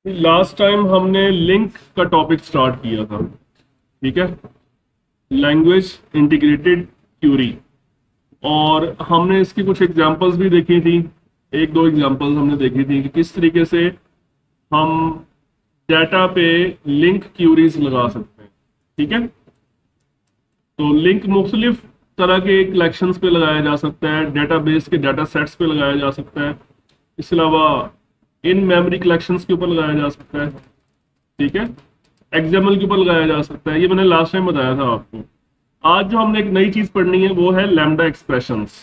Last time हमने link का topic start किया था। ठीक है, लैंग्वेज इंटीग्रेटेड क्यूरी। और हमने इसकी कुछ एग्जांपल्स भी देखी थी। एक दो एग्जांपल्स हमने देखी थी कि किस तरीके से हम डाटा पे लिंक क्यूरीज लगा सकते हैं। ठीक है, तो लिंक मुख्तलिफ तरह के कलेक्शंस पे लगाया जा सकता है, डेटाबेस के डाटा सेट्स पे लगाया जा सकता है, इसके अलावा इन मेमोरी कलेक्शंस के ऊपर लगाया जा सकता है। ठीक है, एक्सएमएल के ऊपर लगाया जा सकता है। ये मैंने लास्ट टाइम बताया था आपको। आज जो हमने एक नई चीज पढ़नी है वो है लैम्डा एक्सप्रेशंस।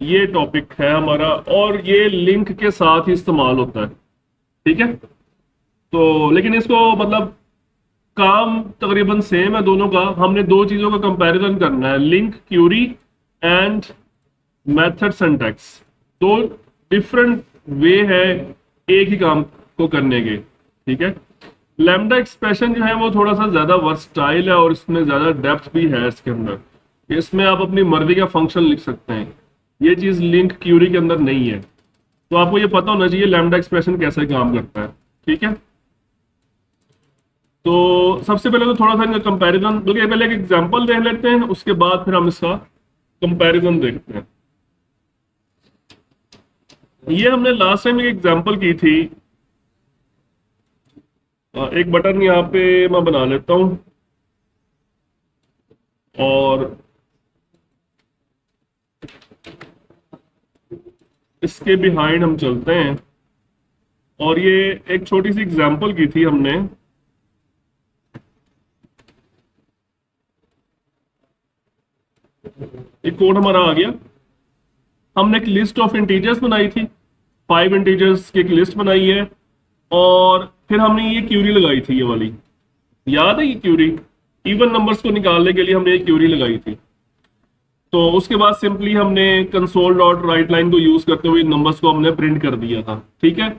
ये टॉपिक है हमारा और ये लिंक के साथ ही इस्तेमाल होता है। ठीक है, तो लेकिन इसको मतलब काम तकरीबन सेम है दोनों का। हमने दो चीजों का कंपैरिजन करना है, LINQ query and method syntax. दो डिफरेंट वे है एक ही काम को करने के। ठीक है, लैम्डा एक्सप्रेशन जो है वो थोड़ा सा ज्यादा वर्सटाइल है और इसमें ज्यादा डेप्थ भी है इसके अंदर। इसमें आप अपनी मर्जी का फंक्शन लिख सकते हैं। ये चीज लिंक क्यूरी के अंदर नहीं है। तो आपको ये पता होना चाहिए लैम्डा एक्सप्रेशन कैसे काम करता है। ठीक है, तो सबसे पहले तो थोड़ा सा इनका कंपैरिजन, बल्कि पहले एक एग्जांपल देख लेते हैं, उसके बाद फिर हम इसका कंपैरिजन देखते हैं। ये हमने लास्ट टाइम एक एग्जांपल की थी। एक बटन यहाँ पे मैं बना लेता हूं और इसके बिहाइंड हम चलते हैं। और ये एक छोटी सी एग्जांपल की थी हमने। एक कोड हमारा आ गया। हमने एक लिस्ट ऑफ इंटीजर्स बनाई थी, 5 इंटीजर्स की एक लिस्ट बनाई है और फिर हमने ये क्यूरी लगाई थी। ये वाली याद है, ये क्यूरी इवन नंबर्स को निकालने के लिए हमने ये क्यूरी लगाई थी। तो उसके बाद सिंपली हमने कंसोल डॉट राइट लाइन को यूज करते हुए नंबर्स को हमने प्रिंट कर दिया था। ठीक है,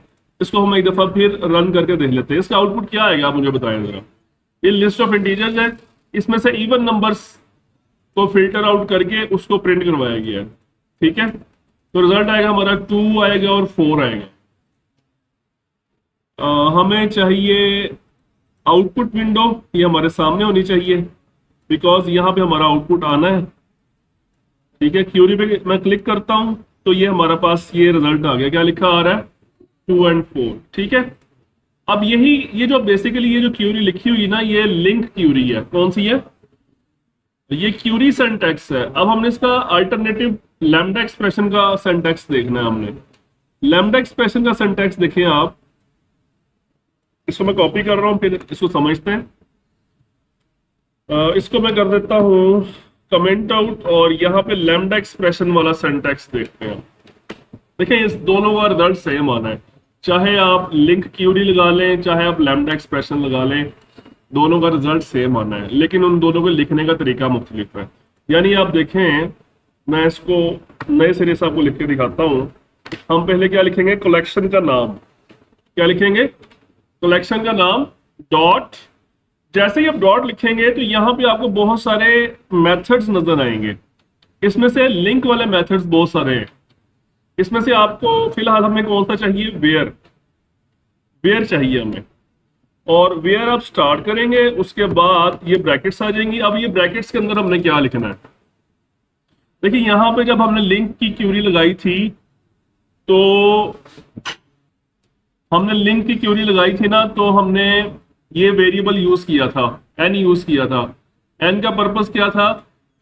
इसको हम एक दफा फिर रन करके देख लेते हैं। इसका आउटपुट क्या आएगा आप मुझे बताएं जरा। ये लिस्ट ऑफ इंटीजर्स है, इसमें से इवन नंबर्स को फिल्टर आउट करके उसको प्रिंट करवाया गया है। ठीक है, तो रिजल्ट आएगा हमारा 2 आएगा और 4 आएगा। हमें चाहिए आउटपुट विंडो, ये हमारे सामने होनी चाहिए बिकॉज यहाँ पे हमारा आउटपुट आना है। ठीक है, क्यूरी पे मैं क्लिक करता हूं तो ये हमारे पास ये रिजल्ट आ गया। क्या लिखा आ रहा है, 2 और 4। ठीक है, अब यही ये जो बेसिकली ये जो क्यूरी लिखी हुई ना, ये लिंक क्यूरी है। कौन सी है, ये क्यूरी सिंटैक्स है। अब हमने इसका अल्टरनेटिव लैम्डा एक्सप्रेशन का सिंटैक्स देखना है। हमने लैम्डा एक्सप्रेशन का सिंटैक्स देखें आप, इसको मैं कॉपी कर रहा हूं फिर इसको समझते हैं। इसको मैं कर देता हूं कमेंट आउट और यहाँ पे लैम्डा एक्सप्रेशन वाला सिंटैक्स देखते हैं। देखिए इस दोनों का रिजल्ट सेम आना है, चाहे आप लिंक क्यूरी लगा लें चाहे आप लैम्डा एक्सप्रेशन लगा लें, दोनों का रिजल्ट सेम आना है, लेकिन उन दोनों को लिखने का तरीका मुख्तलिफ है। यानी आप देखें, मैं इसको नए सिरे से आपको लिख के दिखाता हूं। हम पहले क्या लिखेंगे, कलेक्शन का नाम। क्या लिखेंगे, कलेक्शन का नाम डॉट। जैसे ही आप डॉट लिखेंगे तो यहाँ पे आपको बहुत सारे मेथड्स नजर आएंगे। इसमें से लिंक वाले मेथड्स बहुत सारे हैं। इसमें से आपको फिलहाल हमें कौन सा चाहिए, वेयर। वेयर चाहिए हमें, और वेयर आप स्टार्ट करेंगे, उसके बाद ये ब्रैकेट्स आ जाएंगी। अब ये ब्रैकेट्स के अंदर हमने क्या लिखना है, देखिए यहाँ पे जब हमने लिंक की क्यूरी लगाई थी तो हमने लिंक की क्यूरी लगाई थी ना, तो हमने ये वेरिएबल यूज किया था, एन यूज किया था। एन का पर्पस क्या था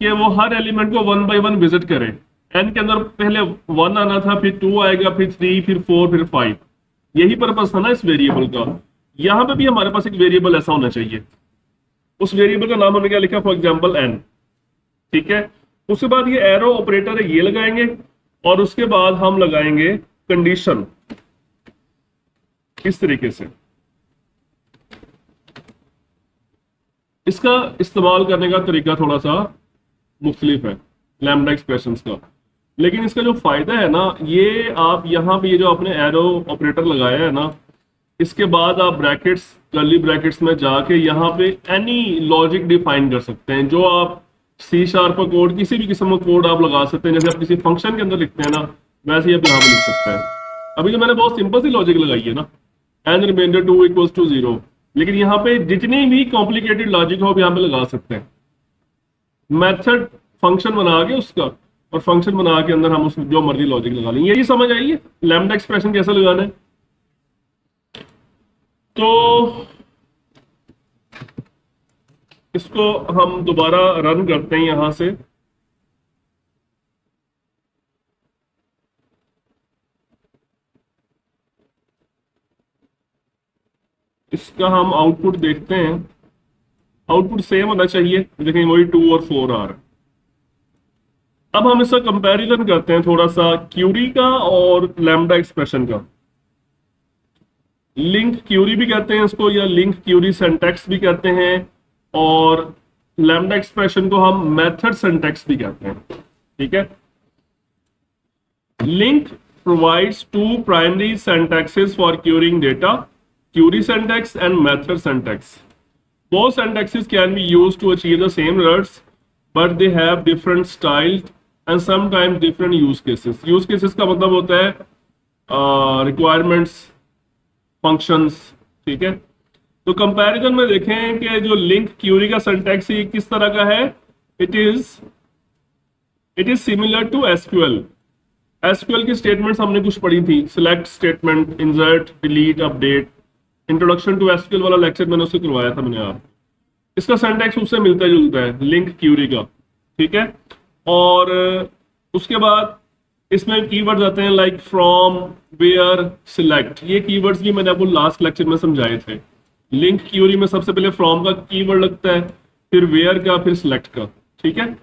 कि वो हर एलिमेंट को 1 बाय 1 विजिट करे। एन के अंदर पहले 1 आना था, फिर 2 आएगा, फिर 3, फिर 4, फिर 5। यही पर्पस था ना इस वेरिएबल का। यहां पे भी हमारे पास एक वेरिएबल ऐसा होना चाहिए। उस वेरिएबल का नाम हमने क्या लिखा, फॉर एग्जांपल एन। ठीक है, उसके बाद ये एरो ऑपरेटर है, ये लगाएंगे और उसके बाद हम लगाएंगे कंडीशन इस तरीके से। इसका इस्तेमाल करने का तरीका थोड़ा सा मुख्तलिफ है लैम्डा एक्सप्रेशंस का, लेकिन इसका जो फायदा है ना, ये आप यहाँ पे ये जो आपने एरो ऑपरेटर लगाया है ना, इसके बाद आप ब्रैकेट्स, कर्ली ब्रैकेट्स में जाके यहाँ पे एनी लॉजिक डिफाइन कर सकते हैं। जो आप सी शार्प का कोड, किसी भी किस्म का कोड आप लगा सकते हैं। जैसे आप किसी फंक्शन के अंदर लिखते हैं ना, वैसे ही आप यहाँ पे लिख सकते हैं। अभी जो मैंने बहुत सिंपल सी लॉजिक लगाई है ना, एन रिमाइंडर 2 इक्वल्स टू 0। लेकिन यहाँ पे जितनी भी कॉम्प्लिकेटेड लॉजिक हो आप यहाँ पे लगा सकते हैं, मेथड फंक्शन बना के उसका, और फंक्शन बना के अंदर हम उस जो मर्जी लॉजिक लगा लेंगे। यही समझ आई है लैम्डा एक्सप्रेशन कैसे लगाना है। तो इसको हम दोबारा रन करते हैं यहां से। इसका हम आउटपुट देखते हैं, आउटपुट सेम होना चाहिए, देखें वही 2 और 4 आ रहा है। अब हम इसका कंपैरिजन करते हैं थोड़ा सा क्यूरी का और लैम्डा एक्सप्रेशन का। लिंक क्यूरी भी कहते हैं इसको, या लिंक क्यूरी सिंटैक्स भी कहते हैं, और लैम्डा एक्सप्रेशन को हम मेथड सिंटैक्स भी कहते हैं। ठीक है, link provides two primary syntaxes for querying data: query syntax and method syntax. Both syntaxes can be used to achieve the same results, but they have different styles and sometimes different use cases. Use cases का मतलब होता है requirements, functions। ठीक है, तो comparison में देखें कि जो लिंक क्यूरी का सिंटैक्स है किस तरह का है। It is similar to SQL. SQL की स्टेटमेंट्स हमने कुछ पढ़ी थी, select statement, insert, delete, update. Introduction to SQL वाला लेक्चर मैंने उससे करवाया था मैंने आप। इसका सिंटैक्स उससे मिलता जुलता है लिंक क्यूरी का। ठीक है, और उसके बाद इसमें कीवर्ड्स आते हैं लाइक फ्रॉम, वेयर, सिलेक्ट। ये कीवर्ड्स भी मैंने आपको लास्ट लेक्चर में समझाए थे। लिंक क्यूरी में सबसे पहले फ्रॉम का कीवर्ड लगता है, फिर वेयर का, फिर सिलेक्ट का। ठीक है,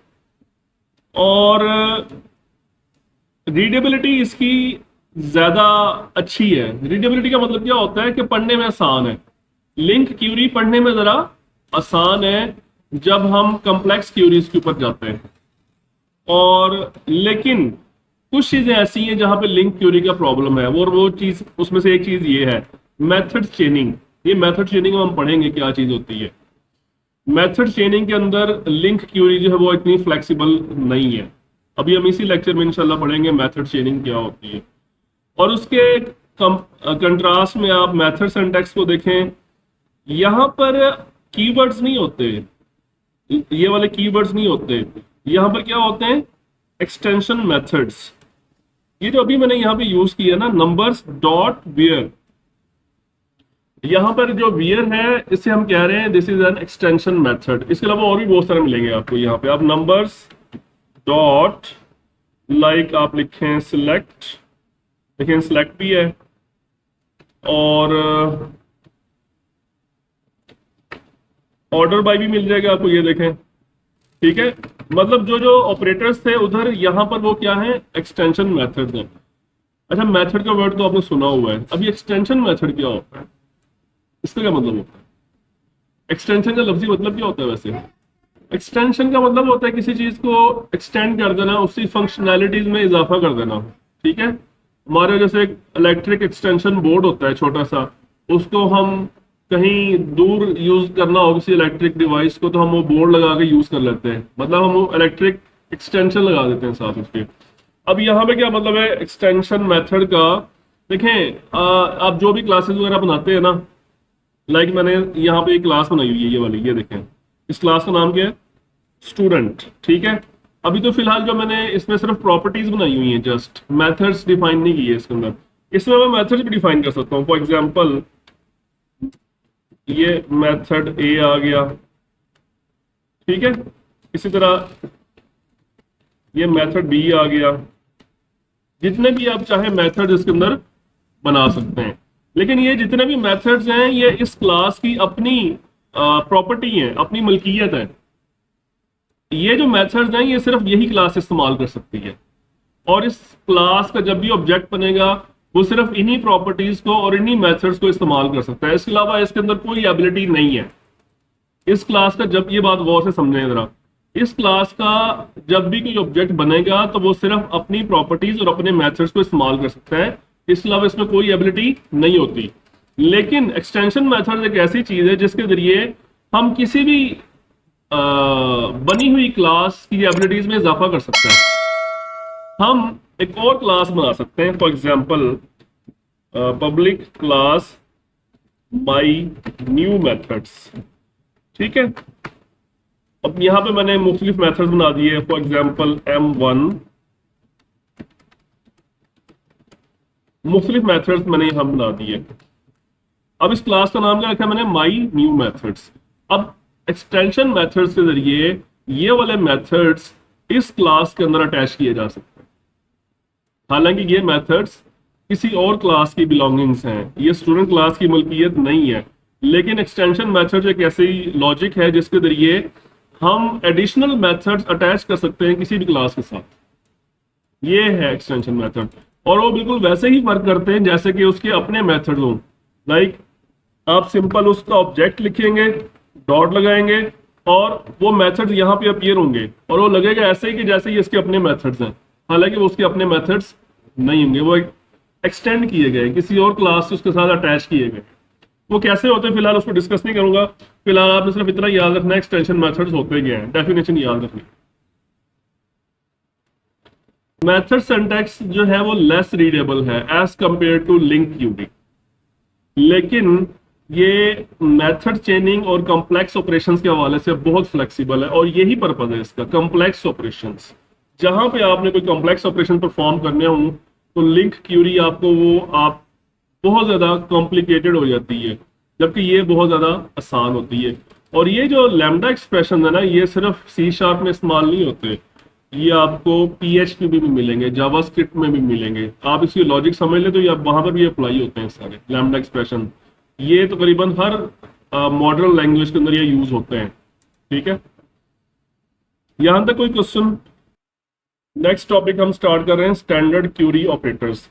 और रीडेबिलिटी इसकी ज्यादा अच्छी है। रीडेबिलिटी का मतलब क्या होता है कि पढ़ने में आसान है। लिंक क्यूरी पढ़ने में जरा आसान है जब हम कॉम्प्लेक्स क्यूरीज के ऊपर जाते हैं, और लेकिन कुछ चीजें ऐसी हैं जहां पे लिंक क्यूरी का प्रॉब्लम है। वो चीज, उसमें से एक चीज ये है मेथड चेनिंग। ये मेथड चेनिंग हम पढ़ेंगे क्या चीज होती है। मेथड चेनिंग के अंदर लिंक क्यूरी जो है वो इतनी फ्लेक्सिबल नहीं है। अभी हम इसी लेक्चर में इंशाल्लाह पढ़ेंगे मेथड चेनिंग क्या होती है। और उसके कंट्रास्ट में आप मेथड सिंटैक्स को देखें, यहां पर कीवर्ड्स नहीं होते, ये वाले कीवर्ड्स नहीं होते। यहां पर क्या होते हैं, एक्सटेंशन मेथड्स। ये जो अभी मैंने यहाँ पे यूज किया ना, नंबर्स डॉट वियर, यहां पर जो वियर है इसे हम कह रहे हैं this is an extension method. इसके अलावा और भी बहुत सारे मिलेंगे आपको यहाँ पे। आप नंबर्स डॉट लाइक आप लिखें सिलेक्ट, देखें सिलेक्ट भी है, और ऑर्डर बाय भी मिल जाएगा आपको, ये देखें। ठीक है, मतलब जो जो ऑपरेटर्स थे उधर, यहां पर वो क्या है, एक्सटेंशन मेथड्स हैं। अच्छा, मेथड का वर्ड तो आपने सुना हुआ है, अभी एक्सटेंशन मेथड क्या होता है, इसका क्या मतलब होता है। एक्सटेंशन का लफ्जी मतलब क्या होता है वैसे। एक्सटेंशन का मतलब होता है किसी चीज को एक्सटेंड कर देना, उसकी फंक्शनैलिटीज में इजाफा कर देना। ठीक है, हमारे जैसे एक इलेक्ट्रिक एक्सटेंशन बोर्ड होता है छोटा सा, उसको हम कहीं दूर यूज करना हो किसी इलेक्ट्रिक डिवाइस को, तो हम वो बोर्ड लगा के यूज कर लेते हैं, मतलब हम वो इलेक्ट्रिक एक्सटेंशन लगा देते हैं साथ उसके। अब यहाँ पे क्या मतलब है एक्सटेंशन मेथड का, देखें आप जो भी क्लासेस वगैरह बनाते हैं ना, लाइक मैंने यहाँ पे एक क्लास बनाई हुई है ये वाली, ये देखें, इस क्लास का नाम क्या है, स्टूडेंट। ठीक है, अभी तो फिलहाल जो मैंने इसमें सिर्फ प्रॉपर्टीज बनाई हुई हैं, जस्ट मेथड्स डिफाइन नहीं की है इसके अंदर। इसमें मैं मेथड्स भी डिफाइन कर सकता हूँ। फॉर एग्जांपल ये मेथड ए आ गया, ठीक है, इसी तरह ये मेथड बी आ गया। जितने भी आप चाहे मेथड इसके अंदर बना सकते हैं, लेकिन ये जितने भी मेथड्स हैं ये इस क्लास की अपनी प्रॉपर्टी है, अपनी मलकियत है। ये जो मेथड्स हैं ये सिर्फ यही क्लास इस्तेमाल कर सकती है, और इस क्लास का जब भी ऑब्जेक्ट बनेगा वो सिर्फ इन्हीं प्रॉपर्टीज को और इन्हीं मेथड्स को इस्तेमाल कर सकता है। इसके अलावा इसके अंदर कोई एबिलिटी नहीं है इस क्लास का। जब ये बात गौर से समझें जरा, इस क्लास का जब भी कोई ऑब्जेक्ट बनेगा तो वो सिर्फ अपनी प्रॉपर्टीज और अपने मेथड्स को इस्तेमाल कर सकता है, इसके अलावा इसमें कोई एबिलिटी नहीं होती। लेकिन एक्सटेंशन मेथड एक ऐसी चीज है जिसके जरिए हम किसी भी बनी हुई क्लास की एबिलिटीज में इजाफा कर सकते हैं। हम एक और क्लास बना सकते हैं, for example public class my new methods. ठीक है, अब यहां पे मैंने मुख्तलिफ मेथड्स बना दिए। फॉर एग्जाम्पल M1, मुख्तलिफ मेथड्स मैंने यहां बना दिए। अब इस क्लास का नाम क्या रखा है मैंने, माई न्यू मेथड्स। अब एक्सटेंशन मेथड्स के जरिए ये वाले मेथड्स इस क्लास के अंदर अटैच किए जा सकते हैं। हालांकि ये मेथड्स किसी और क्लास की बिलोंगिंग्स हैं, ये स्टूडेंट क्लास की मलकियत नहीं है, लेकिन एक्सटेंशन मेथड एक ऐसी लॉजिक है जिसके जरिए हम एडिशनल मेथड्स अटैच कर सकते हैं किसी भी क्लास के साथ। ये है एक्सटेंशन मेथड, और वो बिल्कुल वैसे ही वर्क करते हैं जैसे कि उसके अपने मेथड हों। लाइक आप सिंपल उसका ऑब्जेक्ट लिखेंगे, डॉट लगाएंगे, और वो मेथड्स यहाँ पे अपीयर होंगे, और वो लगेगा ऐसे ही कि जैसे ही इसके अपने मेथड्स हैं, हालांकि वो उसके अपने मेथड्स नहीं होंगे, वो एक्सटेंड किए गए, किसी और क्लास से उसके साथ अटैच किए गए। वो कैसे होते हैं फिलहाल उसको डिस्कस नहीं करूंगा। फिलहाल आपने सिर्फ इतना याद रखना है, एक्सटेंशन मेथड्स होते क्या हैं, डेफिनेशन याद रखनी। मेथड सिंटैक्स जो है वो लेस रीडेबल है as compare to LINQ query, लेकिन ये मेथड चेनिंग और कॉम्प्लेक्स ऑपरेशंस के हवाले से बहुत फ्लेक्सिबल है, और यही पर्पज है इसका, कॉम्प्लेक्स ऑपरेशंस। जहां पे आपने कोई कॉम्प्लेक्स ऑपरेशन परफॉर्म करने हो तो लिंक क्यूरी आपको वो आप बहुत ज्यादा कॉम्प्लिकेटेड हो जाती है, जबकि ये बहुत ज्यादा आसान होती है। और ये जो लैम्डा एक्सप्रेशन है ना, ये सिर्फ C# में इस्तेमाल नहीं होते, ये आपको PHP में भी मिलेंगे, जावास्क्रिप्ट में भी मिलेंगे। आप इसकी लॉजिक समझ ले तो ये वहां पर भी अप्लाई होते हैं सारे लैम्डा एक्सप्रेशन। ये तकरीबन हर मॉडर्न लैंग्वेज के अंदर ये यूज होते हैं। ठीक है, यहां तक कोई क्वेश्चन? नेक्स्ट टॉपिक हम स्टार्ट कर रहे हैं, स्टैंडर्ड क्यूरी ऑपरेटर्स।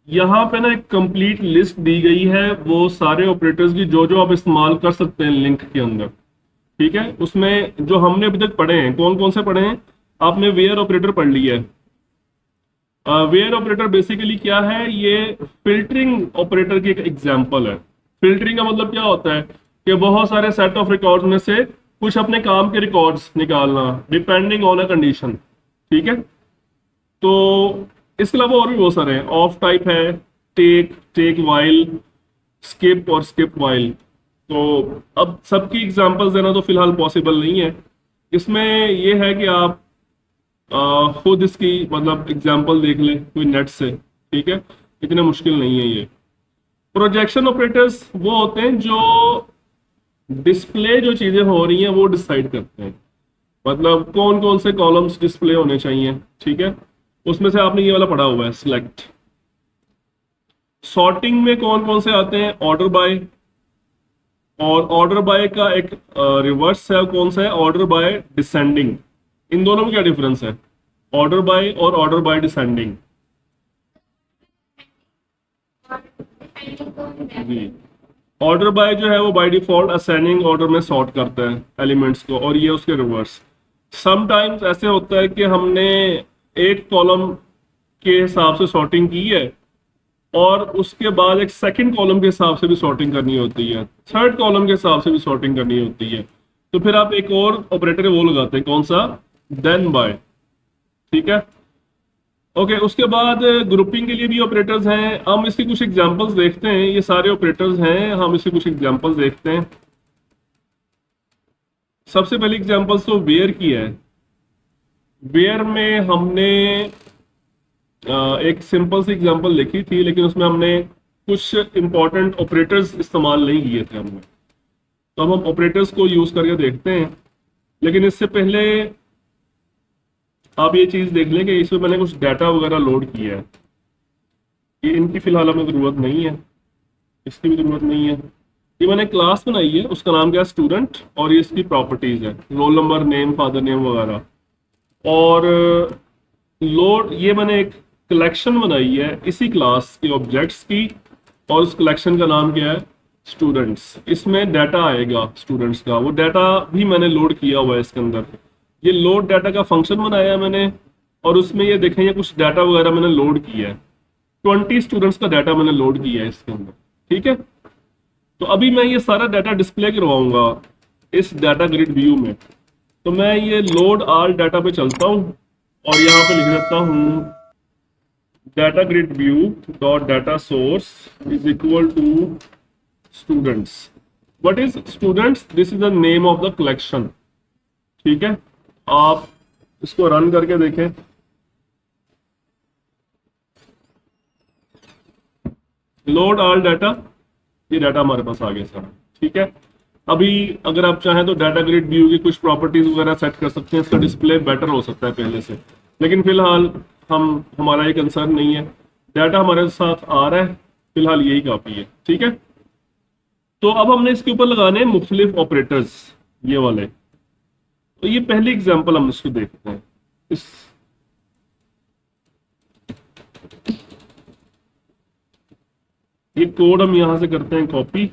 यहाँ पे ना एक कंप्लीट लिस्ट दी गई है वो सारे ऑपरेटर्स की जो जो आप इस्तेमाल कर सकते हैं लिंक के अंदर। ठीक है, उसमें जो हमने अभी तक पढ़े हैं, कौन कौन से पढ़े हैं? आपने वेयर ऑपरेटर पढ़ लिया है। वेयर ऑपरेटर बेसिकली क्या है, ये फिल्टरिंग ऑपरेटर की एक एग्जांपल है। फिल्टरिंग का मतलब क्या होता है कि बहुत सारे सेट ऑफ रिकॉर्ड्स में से कुछ अपने काम के रिकॉर्ड्स निकालना डिपेंडिंग ऑन अ कंडीशन। ठीक है, तो इसके अलावा और भी बहुत सारे हैं। ऑफ टाइप है, टेक, टेक वाइल, स्किप और स्किप वाइल। तो अब सबकी एग्जांपल्स देना तो फिलहाल पॉसिबल नहीं है। इसमें यह है कि आप खुद इसकी मतलब एग्जांपल देख लें कोई नेट से। ठीक है, इतने मुश्किल नहीं है ये। प्रोजेक्शन ऑपरेटर्स वो होते हैं जो डिस्प्ले जो चीजें हो रही हैं वो डिसाइड करते हैं, मतलब कौन कौन से कॉलम्स डिस्प्ले होने चाहिए। ठीक है, उसमें से आपने ये वाला पढ़ा हुआ है, सिलेक्ट। सॉर्टिंग में कौन कौन से आते हैं? ऑर्डर बाय, और ऑर्डर बाय का एक रिवर्स है, कौन सा है? Order by descending. इन दोनों में क्या डिफरेंस है, ऑर्डर बाय और ऑर्डर बाय डिसेंडिंग? जी, ऑर्डर बाय जो है वो बाय डिफॉल्ट असेंडिंग ऑर्डर में सॉर्ट करता है एलिमेंट्स को, और ये उसके रिवर्स। समटाइम्स ऐसे होता है कि हमने एक कॉलम के हिसाब से सॉर्टिंग की है और उसके बाद एक सेकंड कॉलम के हिसाब से भी सॉर्टिंग करनी होती है, थर्ड कॉलम के हिसाब से भी सॉर्टिंग करनी होती है। तो फिर आप एक और ऑपरेटर वो लगाते हैं, कौन सा? Then by. ठीक है, ओके। उसके बाद ग्रुपिंग के लिए भी ऑपरेटर्स हैं, हम इसके कुछ एग्जांपल्स देखते हैं। ये सारे ऑपरेटर्स हैं, हम इसके कुछ एग्जांपल्स देखते हैं। सबसे पहली एग्जांपल्स तो वेयर की है। वेयर में हमने एक सिंपल सी एग्जांपल लिखी थी, लेकिन उसमें हमने कुछ इंपॉर्टेंट ऑपरेटर्स इस्तेमाल नहीं किए थे हमने। तो अब हम ऑपरेटर्स को यूज करके देखते हैं, लेकिन इससे पहले आप ये चीज देख लें कि इसमें मैंने कुछ डाटा वगैरह लोड किया है। ये इनकी फिलहाल हमें जरूरत नहीं है, इसकी भी जरूरत नहीं है। ये मैंने क्लास बनाई है, उसका नाम क्या है? स्टूडेंट। और ये इसकी प्रॉपर्टीज है, roll number, name, father name वगैरह। और लोड, ये मैंने एक कलेक्शन बनाई है इसी क्लास के ऑब्जेक्ट्स की, और उस कलेक्शन का नाम क्या है? स्टूडेंट्स। इसमें डाटा आएगा स्टूडेंट्स का, वो डाटा भी मैंने लोड किया हुआ है इसके अंदर। ये लोड डाटा का फंक्शन बनाया है मैंने, और उसमें ये देखें ये कुछ डाटा वगैरह मैंने लोड किया है। 20 स्टूडेंट्स का डाटा मैंने लोड किया है इसके अंदर। ठीक है, तो अभी मैं ये सारा डाटा डिस्प्ले करवाऊंगा इस डाटा ग्रिड व्यू में। तो मैं ये लोड ऑल डाटा पे चलता हूँ और यहाँ पे लिख देता हूँ data grid view dot data source is equal to students. What is students? This is the name of the collection. ठीक है, आप इसको रन करके देखें। लोड ऑल डाटा, ये डाटा हमारे पास आ गया सारा। ठीक है, अभी अगर आप चाहें तो डाटा ग्रिड व्यू की कुछ प्रॉपर्टीज वगैरह सेट कर सकते हैं, इसका डिस्प्ले बेटर हो सकता है पहले से, लेकिन फिलहाल हमारा ये कंसर्न नहीं है, डाटा हमारे साथ आ रहा है, फिलहाल यही काफी है। ठीक है, तो अब हमने इसके ऊपर लगाने हैं मुख्तलिफ ऑपरेटर्स, ये वाले। तो ये पहली एग्जांपल हम इसको देखते हैं। इस ये कोड हम यहां से करते हैं कॉपी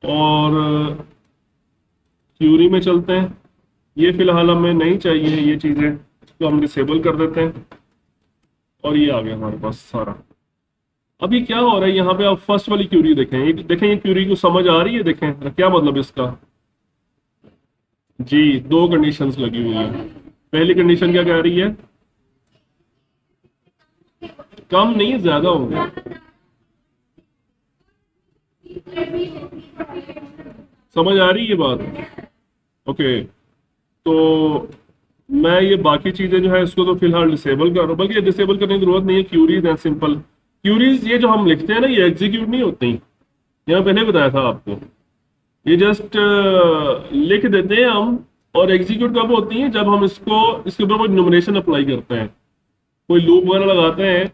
और क्यूरी में चलते हैं। ये फिलहाल हमें नहीं चाहिए, ये चीजें इसको हम डिसेबल कर देते हैं और ये आ गया हमारे पास सारा। अभी क्या हो रहा है यहाँ पे, आप फर्स्ट वाली क्यूरी देखें, ये क्यूरी को समझ आ रही है? देखें क्या मतलब इसका। जी, दो कंडीशंस लगी हुई है। पहली कंडीशन क्या कह रही है? कम नहीं, ज्यादा होंगे। समझ आ रही है बात? ओके, तो मैं ये बाकी चीजें जो है इसको तो फिलहाल डिसेबल कर रहा हूँ, बल्कि ये डिसेबल करने की जरूरत नहीं है। क्यूरीज एंड सिंपल क्यूरीज, ये जो हम लिखते हैं ना, ये एग्जीक्यूट नहीं होती। यहाँ पहले बताया था आपको, ये जस्ट लिख देते हैं हम, और एग्जीक्यूट कब होती है? जब हम इसके ऊपर कोई न्यूमरेशन अप्लाई करते हैं, कोई लूप वगैरह लगाते हैं।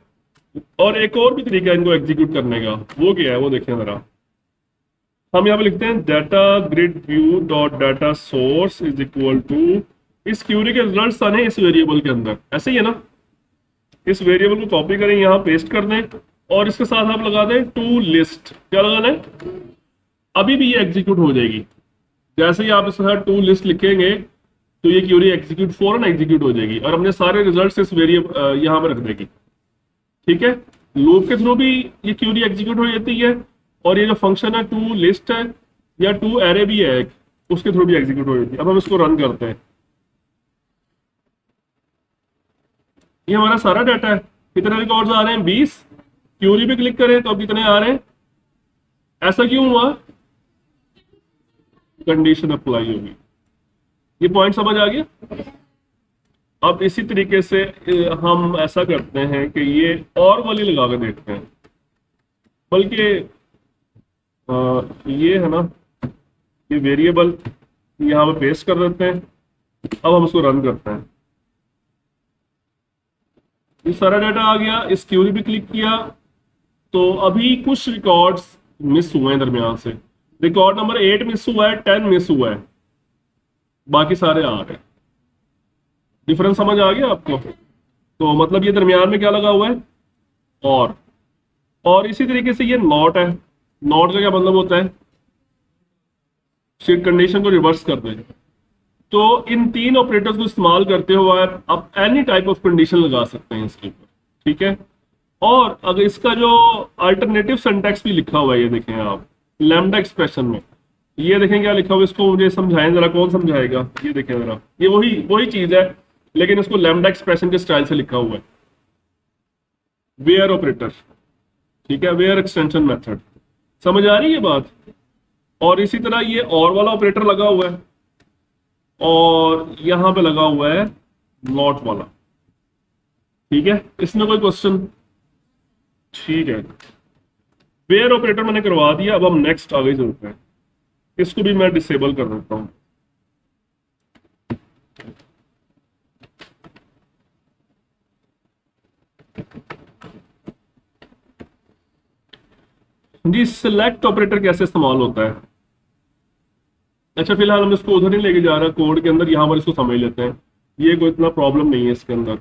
और एक और भी तरीका है इनको एग्जीक्यूट करने का, वो क्या है वो देखें जरा। हम यहाँ पे लिखते हैं data grid view dot data source is equal to, इस क्यूरी के रिजल्ट्स आने इस वेरिएबल के अंदर, ऐसे ही है ना। इस वेरिएबल को कॉपी करें, यहाँ पेस्ट कर दें और इसके साथ आप लगा दें टू लिस्ट। क्या लगाना है? अभी भी ये एग्जीक्यूट हो जाएगी। जैसे ही आप इसके साथ टू लिस्ट लिखेंगे तो ये क्यूरी एग्जीक्यूट, फौरन एग्जीक्यूट हो जाएगी और हमने सारे रिजल्ट्स इस वेरिएबल यहाँ पर रख देगी। ठीक है, लूप के थ्रू भी ये क्यूरी एग्जीक्यूट हो जाती है, और ये जो फंक्शन है टू लिस्ट है या टू एरे भी है, उसके थ्रू भी एग्जीक्यूट हो जाती है। अब हम इसको रन करते हैं। ये हमारा सारा डाटा है। कितने रिकॉर्ड्स आ रहे हैं? 20। क्यूरी पे क्लिक करें तो अब कितने आ रहे हैं? ऐसा क्यों हुआ? कंडीशन अप्लाई होगी। ये पॉइंट समझ आ गया? अब इसी तरीके से हम ऐसा करते हैं कि ये और वाली लगा के देखते हैं, बल्कि ये है ना, ये वेरिएबल यहाँ पे पेस्ट कर देते हैं। अब हम उसको रन करते हैं। ये सारा डाटा आ गया। इस क्यूरी पे क्लिक किया तो अभी कुछ रिकॉर्ड्स मिस हुए हैं दरमियान से। रिकॉर्ड नंबर 8 मिस हुआ है, 10 मिस हुआ है, बाकी सारे आ रहे हैं। डिफरेंस समझ आ गया आपको? तो मतलब ये दरमियान में क्या लगा हुआ है? और इसी तरीके से ये नॉट है। नॉट का क्या मतलब होता है? सिर्फ कंडीशन को रिवर्स कर दें। तो इन तीन ऑपरेटर्स को इस्तेमाल करते हुए आप एनी टाइप ऑफ कंडीशन लगा सकते हैं इसके ऊपर। ठीक है, और अगर इसका जो अल्टरनेटिव सिंटैक्स भी लिखा हुआ है, ये देखें आप लैम्डा एक्सप्रेशन में, ये देखें क्या लिखा हुआ है, इसको मुझे समझाएं जरा, कौन समझाएगा? ये देखें जरा, ये वही चीज है, लेकिन इसको लैम्डा एक्सप्रेशन के स्टाइल से लिखा हुआ है। वेयर ऑपरेटर, ठीक है, वेयर एक्सटेंशन मेथड। समझ आ रही है बात? और इसी तरह ये और वाला ऑपरेटर लगा हुआ है, और यहां पे लगा हुआ है नॉट वाला। ठीक है, इसमें कोई क्वेश्चन? ठीक है, वेयर ऑपरेटर मैंने करवा दिया। अब हम नेक्स्ट आगे चलते हैं। इसको भी मैं डिसेबल कर देता हूं। जी, सिलेक्ट ऑपरेटर कैसे इस्तेमाल होता है? अच्छा, फिलहाल हम इसको उधर नहीं लेके जा रहा कोड के अंदर, यहां पर इसको समझ लेते हैं। ये कोई इतना प्रॉब्लम नहीं है इसके अंदर।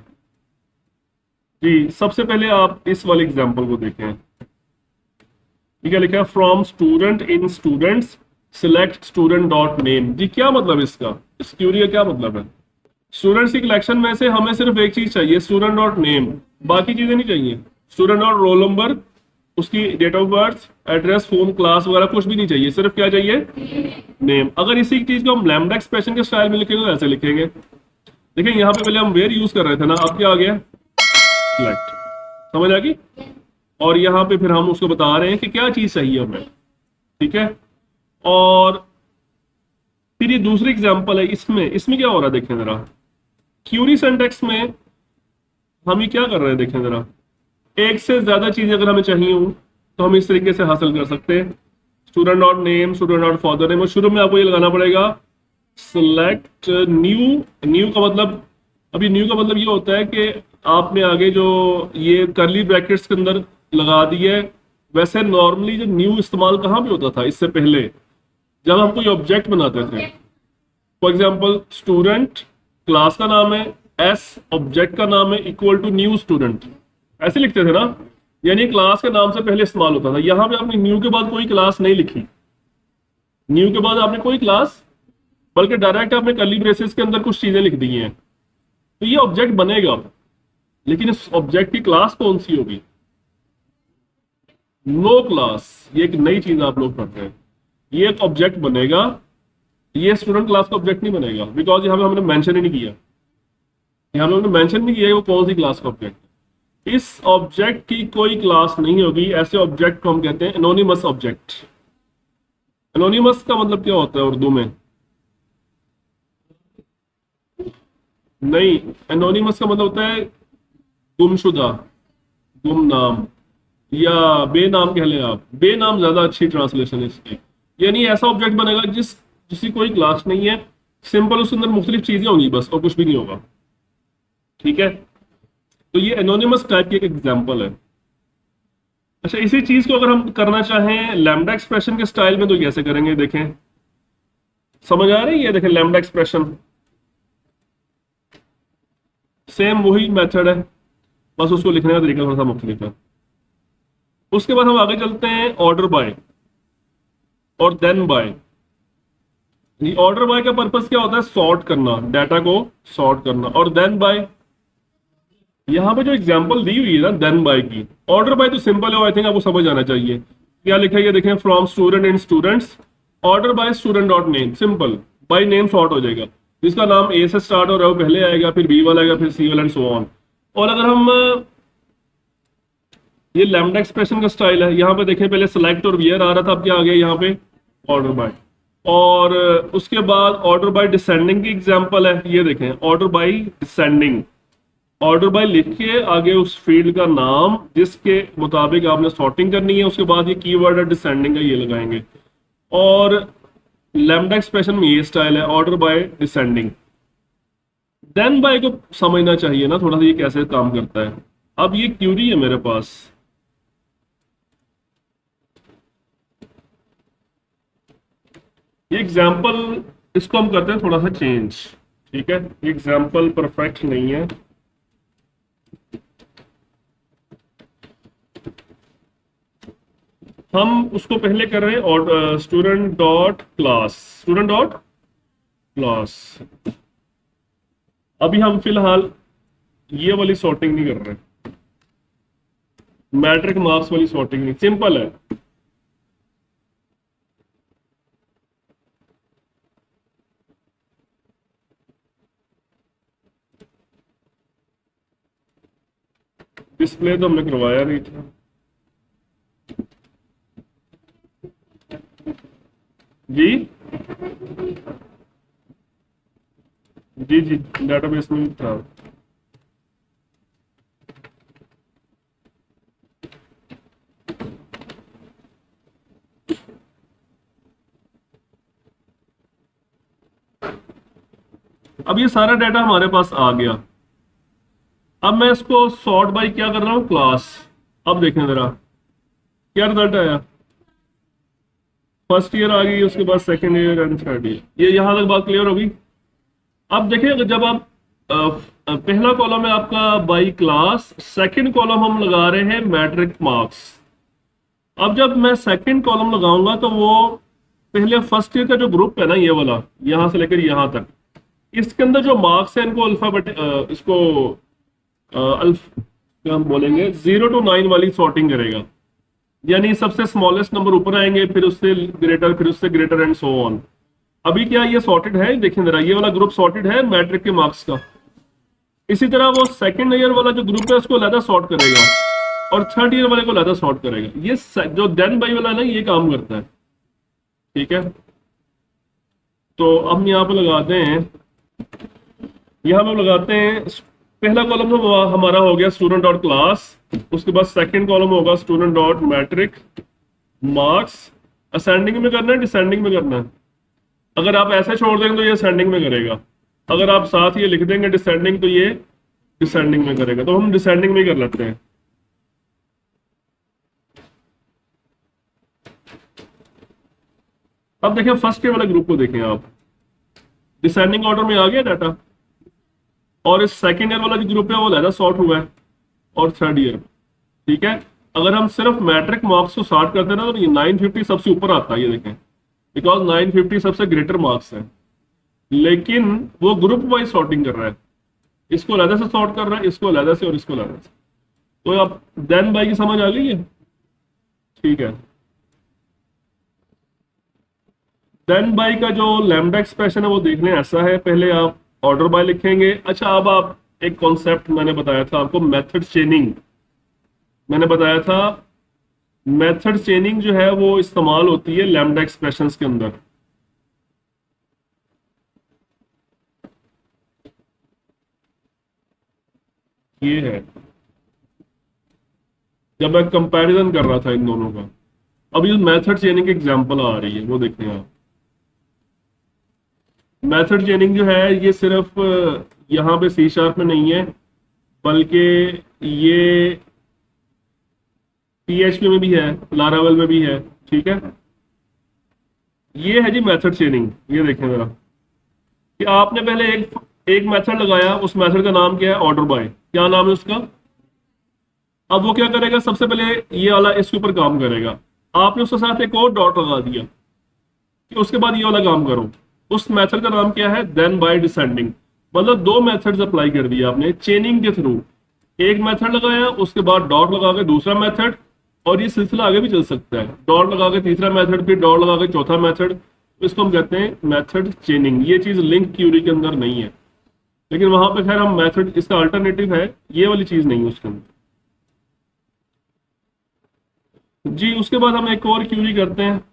जी, सबसे पहले आप इस वाले एग्जांपल को देखें। ठीक है, लिखा है from student in students select student dot name. जी, क्या मतलब इसका? इस क्यूरी का क्या मतलब है? स्टूडेंट्स की कलेक्शन में से हमें सिर्फ एक चीज चाहिए, स्टूडेंट डॉट नेम, बाकी चीजें नहीं चाहिए। स्टूडेंट डॉट रोल नंबर, उसकी date of birth, address, phone, class वगैरह कुछ भी नहीं चाहिए, सिर्फ क्या चाहिए? नेम। अगर इसी चीज को हम लैम्डा एक्सप्रेशन के स्टाइल में लिखेंगे तो ऐसे लिखेंगे। देखिए यहाँ पे पहले हम वेयर यूज कर रहे थे ना, अब क्या आ गया? सिलेक्ट। समझ आ गई? और यहाँ पे फिर हम उसको बता रहे हैं कि क्या चीज चाहिए हमें, ठीक है। और फिर ये दूसरी एग्जांपल है, इसमें इसमें क्या हो रहा है देखें जरा, क्यूरी सिंटैक्स में हम ये क्या कर रहे हैं देखें जरा, एक से ज्यादा चीजें अगर हमें चाहिए हो तो हम इस तरीके से हासिल कर सकते हैं, student dot name, student dot father name, और शुरू में आपको ये लगाना पड़ेगा सिलेक्ट न्यू। न्यू का मतलब, अभी न्यू का मतलब ये होता है कि आपने आगे जो ये करली ब्रैकेट्स के अंदर लगा दी है। वैसे नॉर्मली जो न्यू इस्तेमाल कहाँ पे होता था इससे पहले, जब हम कोई ऑब्जेक्ट बनाते थे। फॉर एग्जाम्पल स्टूडेंट क्लास का नाम है, एस ऑब्जेक्ट का नाम है, इक्वल टू न्यू स्टूडेंट, ऐसे लिखते थे ना, यानी क्लास के नाम से पहले इस्तेमाल होता था। यहां पे आपने न्यू के बाद कोई क्लास नहीं लिखी, न्यू के बाद आपने कोई क्लास, बल्कि डायरेक्ट आपने कर्ली ब्रेसेस के अंदर कुछ चीजें लिख दी हैं। तो ये ऑब्जेक्ट बनेगा, लेकिन इस ऑब्जेक्ट की क्लास कौन सी होगी? No class. ये एक नई चीज आप लोग पढ़ रहे हैं। ये एक ऑब्जेक्ट बनेगा, ये स्टूडेंट क्लास का ऑब्जेक्ट नहीं बनेगा, बिकॉज यहाँ पे हमने मेंशन ही नहीं किया, यहाँ पे हमने मेंशन नहीं किया वो कौन सी क्लास का ऑब्जेक्ट। इस ऑब्जेक्ट की कोई क्लास नहीं होगी। ऐसे ऑब्जेक्ट को हम कहते हैं एनोनिमस ऑब्जेक्ट। एनोनिमस का मतलब क्या होता है उर्दू में? नहीं, एनोनिमस का मतलब होता है गुमशुदा, गुमनाम, या बेनाम कह लें आप। बेनाम ज्यादा अच्छी ट्रांसलेशन है इसकी। यानी ऐसा ऑब्जेक्ट बनेगा जिसकी कोई क्लास नहीं है, सिंपल उसके अंदर मुख्तलिफ चीजें होंगी बस, और कुछ भी नहीं होगा, ठीक है। तो ये एनोनिमस टाइप की एक एग्जांपल है। अच्छा, इसी चीज को अगर हम करना चाहें लैम्डा एक्सप्रेशन के स्टाइल में तो कैसे करेंगे देखें, समझ आ रही है? देखें लैम्डा एक्सप्रेशन सेम वही मेथड है, बस उसको लिखने का तरीका थोड़ा सा मुख्तलिफ है। उसके बाद हम आगे चलते हैं ऑर्डर बाय और देन बाय। ऑर्डर बाय का पर्पस क्या होता है? सॉर्ट करना, डाटा को सॉर्ट करना। और देन बाय, यहां पे जो एग्जांपल दी हुई है ना देन बाय की, ऑर्डर बाय तो सिंपल है, आई थिंक आपको समझ आना चाहिए। क्या लिखा है ये देखें, from student and students, order by student dot name, simple, by name sort हो जाएगा। जिसका नाम ए से स्टार्ट हो रहा है वो पहले आएगा, फिर बी वाला आएगा, फिर सी वाला एंड सो ऑन। और अगर हम ये लैम्डा एक्सप्रेशन का स्टाइल है, यहाँ पे देखें पहले सेलेक्ट और वियर आ रहा था, अब क्या आ गया यहाँ पे ऑर्डर बाय। और उसके बाद ऑर्डर बाय डिसेंडिंग की एग्जांपल है, ये देखें order by descending. Order by लिख के आगे उस फील्ड का नाम जिसके मुताबिक आपने सॉर्टिंग करनी है, उसके बाद ये कीवर्ड है डिसेंडिंग का, ये लगाएंगे। और लैम्डा एक्सप्रेशन में ये स्टाइल है order by descending. Then by को समझना चाहिए ना थोड़ा सा, ये कैसे काम करता है। अब ये क्यूरी है मेरे पास, ये एग्जाम्पल, इसको हम करते हैं थोड़ा सा चेंज, ठीक है। एग्जाम्पल परफेक्ट नहीं है, हम उसको पहले कर रहे हैं और student dot class, student dot class. अभी हम फिलहाल ये वाली सॉर्टिंग नहीं कर रहे, मैट्रिक मार्क्स वाली सॉर्टिंग नहीं, सिंपल है। डिस्प्ले तो हमने करवाया नहीं था जी। जी जी, डेटाबेस में था। अब ये सारा डाटा हमारे पास आ गया। अब मैं इसको सॉर्ट बाय क्या कर रहा हूं, क्लास। अब देखें जरा क्या रिजल्ट आया, फर्स्ट ईयर आ गई, उसके बाद second year and third year. ये यहां तक बात क्लियर होगी। अब देखिए अगर जब आप पहला कॉलम है आपका बाई क्लास, सेकंड कॉलम हम लगा रहे हैं मैट्रिक मार्क्स। अब जब मैं सेकंड कॉलम लगाऊंगा तो वो पहले फर्स्ट ईयर का जो ग्रुप है ना, ये वाला यहां से लेकर यहां तक, इसके अंदर जो मार्क्स है इनको अल्फाबेट इसको क्या हम बोलेंगे 0 to 9 वाली सॉर्टिंग करेगा। यानी सबसे स्मॉलेस्ट नंबर ऊपर आएंगे, फिर उससे ग्रेटर, फिर उससे ग्रेटर एंड सो ऑन। अभी क्या ये सॉर्टेड है, देखें जरा, ये वाला ग्रुप सॉर्टेड है मैट्रिक के मार्क्स का। इसी तरह वो सेकंड ईयर वाला जो ग्रुप है उसको अलग सॉर्ट करेगा, और थर्ड ईयर वाले को अलहदा सॉर्ट करेगा। ये जो देन बाई वाला है ना, ये काम करता है। ठीक है, तो हम यहाँ पे लगाते हैं, यहाँ पे लगाते हैं पहला कॉलम तो हमारा हो गया स्टूडेंट डॉट क्लास, उसके बाद सेकंड कॉलम होगा student dot matric marks. Ascending में करना है, डिसेंडिंग में करना है? अगर आप ऐसे छोड़ देंगे तो ये असेंडिंग में करेगा, अगर आप साथ ये लिख देंगे डिसेंडिंग तो ये डिसेंडिंग में करेगा। तो हम डिसेंडिंग में कर लेते हैं। अब देखिए फर्स्ट के वाले ग्रुप को देखें आप, डिसेंडिंग ऑर्डर में आ गया डाटा, और इस सेकेंड ईयर वाला जो ग्रुप है वो लहदा सॉर्ट हुआ है, और थर्ड ईयर। ठीक है, अगर हम सिर्फ मैट्रिक मार्क्स को सॉर्ट करते हैं ना तो ये 950 सबसे ऊपर आता है, ये देखें, बिकॉज 950 सबसे ग्रेटर मार्क्स है। लेकिन वो ग्रुप वाइज सॉर्टिंग कर रहा है, इसको अलहदा से सॉर्ट कर रहा है, इसको अलहदा से और इसको अलहदा से। तो अब देन बाई की समझ आ गई है? ठीक है, देन बाई का जो लैम्डा एक्सप्रेशन है वो देखने ऐसा है, पहले आप ऑर्डर बाय लिखेंगे। अच्छा, अब आप एक कॉन्सेप्ट मैंने बताया था आपको, मेथड चेनिंग। मैंने बताया था मेथड चेनिंग जो है वो इस्तेमाल होती है लैम्डा एक्सप्रेशंस के अंदर। ये है, जब मैं कंपैरिजन कर रहा था इन दोनों का। अब ये मेथड चेनिंग की एग्जांपल आ रही है, वो देखें आप। मेथड चेनिंग जो है ये सिर्फ यहाँ पे सी शार्प में नहीं है, बल्कि ये PHP में भी है, लारावेल में भी है। ठीक है, ये है जी मेथड चेनिंग। ये देखें जरा कि आपने पहले एक मेथड लगाया, उस मेथड का नाम क्या है? Order bye. क्या नाम है उसका? अब वो क्या करेगा, सबसे पहले ये वाला इसके ऊपर काम करेगा, आपने उसके साथ एक और डॉट लगा दिया कि उसके बाद ये वाला काम करो। उस मेथड का नाम क्या है? Then by descending. मतलब दो मेथड्स अप्लाई कर दिया आपने चेनिंग के थ्रू। एक मेथड लगाया, उसके बाद डॉट लगा के दूसरा मेथड, और ये सिलसिला आगे भी चल सकता है, डॉट लगा के तीसरा मेथड, फिर डॉट लगा के चौथा मेथड। इसको हम कहते हैं मेथड चेनिंग। ये चीज लिंक क्यूरी के अंदर नहीं है, लेकिन वहां पे खैर हम मेथड, इसका अल्टरनेटिव है, ये वाली चीज नहीं है उसके अंदर जी। उसके बाद हम एक और क्यूरी करते हैं।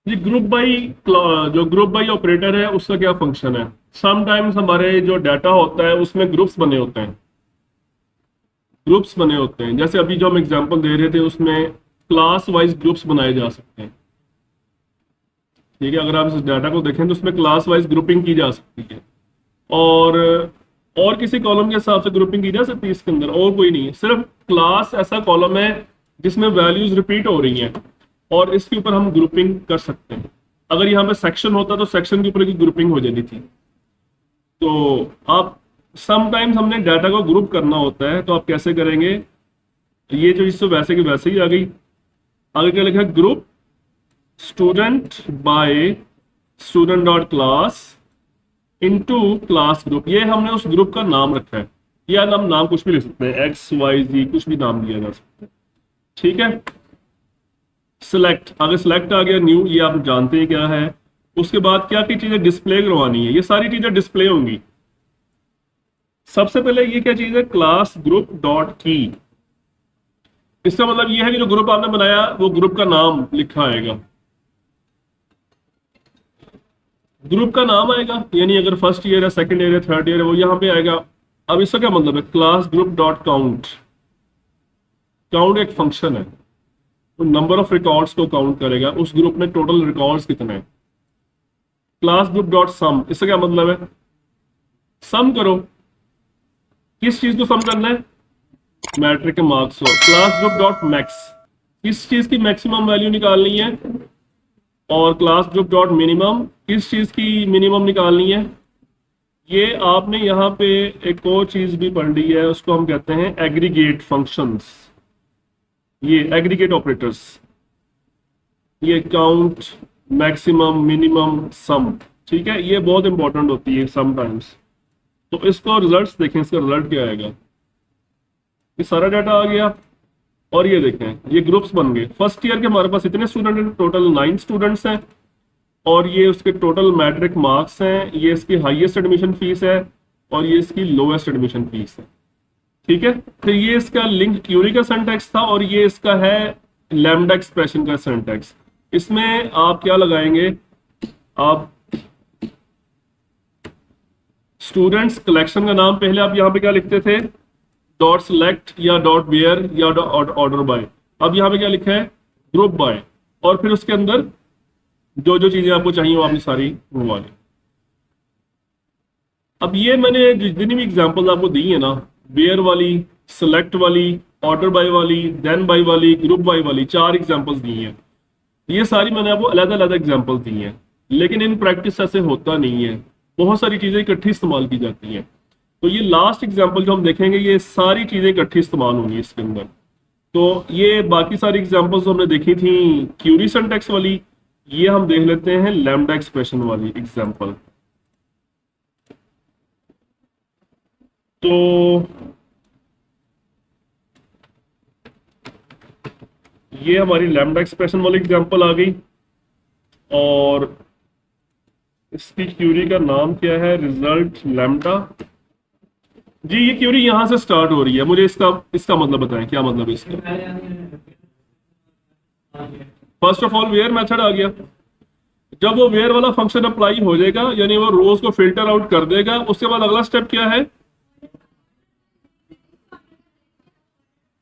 जी, ग्रुप बाई, जो ग्रुप बाई ऑपरेटर है उसका क्या फंक्शन है? समटाइम्स हमारे जो डाटा होता है उसमें ग्रुप्स बने होते हैं, ग्रुप्स बने होते हैं। जैसे अभी जो हम एग्जांपल दे रहे थे उसमें क्लास वाइज ग्रुप्स बनाए जा सकते हैं। ठीक है, अगर आप इस डाटा को देखें तो उसमें क्लास वाइज ग्रुपिंग की जा सकती है, और किसी कॉलम के हिसाब से ग्रुपिंग की जा सकती है इसके अंदर, और कोई नहीं है। सिर्फ क्लास ऐसा कॉलम है जिसमें वैल्यूज रिपीट हो रही हैं, और इसके ऊपर हम ग्रुपिंग कर सकते हैं। अगर यहाँ पे सेक्शन होता तो सेक्शन के ऊपर की ग्रुपिंग हो जाती थी। तो आप समटाइम्स हमने डाटा को ग्रुप करना होता है, तो आप कैसे करेंगे? ये जो इससे वैसे की वैसे ही आ गई। आगे क्या लिखा है? Group student by student dot class into class group. ये हमने उस ग्रुप का नाम रखा है, या हम नाम कुछ भी लिख सकते हैं, XYZ कुछ भी नाम दिया जा सकता है। ठीक है, सिलेक्ट, अगर सिलेक्ट आ गया न्यू, ये आप जानते हैं क्या है। उसके बाद क्या की चीजें डिस्प्ले करवानी है, ये सारी चीजें डिस्प्ले होंगी। सबसे पहले ये क्या चीज है? क्लास ग्रुप डॉट की। इसका मतलब ये है कि जो ग्रुप आपने बनाया वो ग्रुप का नाम लिखा आएगा, ग्रुप का नाम आएगा, यानी अगर फर्स्ट ईयर है, सेकंड ईयर है, थर्ड ईयर है, वो यहाँ पे आएगा। अब इसका क्या मतलब है? Class group dot count. Count एक फंक्शन है, तो नंबर ऑफ रिकॉर्ड्स को काउंट करेगा, उस ग्रुप में टोटल रिकॉर्ड्स कितने हैं। क्लास ग्रुप डॉट सम, इसका क्या मतलब है? सम करो, किस चीज को सम करना है? मैट्रिक के मार्क्स हो। क्लास ग्रुप डॉट मैक्स, किस चीज की मैक्सिमम वैल्यू निकालनी है, और क्लास ग्रुप डॉट मिनिमम, किस चीज की मिनिमम निकालनी है। ये आपने यहाँ पे एक और चीज भी पढ़ ली है, उसको हम कहते हैं एग्रीगेट फंक्शंस, ये एग्रीगेट ऑपरेटर्स, ये काउंट, मैक्सिमम, मिनिमम, सम। ठीक है, ये बहुत इंपॉर्टेंट होती है समटाइम्स। तो इसको रिजल्ट्स देखें, इसका रिजल्ट क्या आएगा। ये सारा डाटा आ गया, और ये देखें ये ग्रुप्स बन गए। फर्स्ट ईयर के हमारे पास इतने स्टूडेंट हैं, टोटल 9 स्टूडेंट्स हैं, और ये उसके टोटल मैट्रिक मार्क्स हैं, ये इसकी हाईएस्ट एडमिशन फीस है, और ये इसकी लोएस्ट एडमिशन फीस है। ठीक है, फिर ये इसका लिंक क्यूरी का सिंटैक्स था, और ये इसका है लैम्डा एक्सप्रेशन का सिंटैक्स। इसमें आप क्या लगाएंगे, आप स्टूडेंट्स कलेक्शन का नाम पहले आप यहाँ पे क्या लिखते थे, डॉट सिलेक्ट या डॉट वेयर या डॉट ऑर्डर बाय। अब यहाँ पे क्या लिखा है, ग्रुप बाय, और फिर उसके अंदर जो जो चीजें आपको चाहिए वो आपने सारी मंगवा ली। अब ये मैंने जितनी भी एग्जांपल्स आपको दी है ना, वेयर वाली, सिलेक्ट वाली, ऑर्डर बाय वाली, देन बाय वाली, ग्रुप बाय वाली, 4 एग्जांपल्स दी हैं। ये सारी मैंने आपको अलग अलग एग्जांपल्स दी हैं, लेकिन इन प्रैक्टिस ऐसे होता नहीं है, बहुत सारी चीजें इकट्ठी इस्तेमाल की जाती हैं। तो ये लास्ट एग्जांपल जो हम देखेंगे, ये सारी चीजें इकट्ठी इस्तेमाल होंगी इसके अंदर। तो ये बाकी सारी एग्जांपल्स हमने देखी थी क्यूरी सिंटैक्स वाली, ये हम देख लेते हैं लैम्डा एक्सप्रेशन वाली एग्जांपल। तो ये हमारी लैम्डा एक्सप्रेशन वाली एग्जांपल आ गई, और इसकी क्यूरी का नाम क्या है, रिजल्ट लैम्डा। जी ये क्यूरी यहां से स्टार्ट हो रही है, मुझे इसका इसका मतलब बताएं, क्या मतलब है इसका। First of all where method आ गया। जब वो वेयर वाला फंक्शन अप्लाई हो जाएगा, यानी वो रोज को फिल्टर आउट कर देगा, उसके बाद अगला स्टेप क्या है,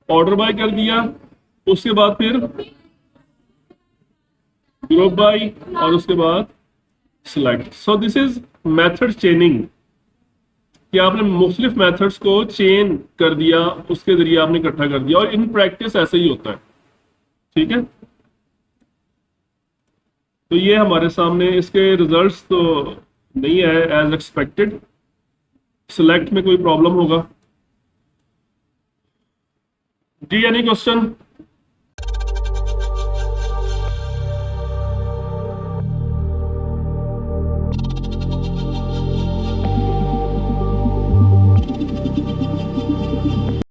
ऑर्डर बाय कर दिया, उसके बाद फिर ग्रुप बाय, और उसके बाद select. So this is method चेनिंग, कि आपने मुख्तलिफ मेथड्स को चेन कर दिया, उसके जरिए आपने इकट्ठा कर दिया, और इन प्रैक्टिस ऐसे ही होता है। ठीक है, तो ये हमारे सामने इसके रिजल्ट्स तो नहीं है एज एक्सपेक्टेड। सिलेक्ट में कोई प्रॉब्लम होगा जी, एनी क्वेश्चन।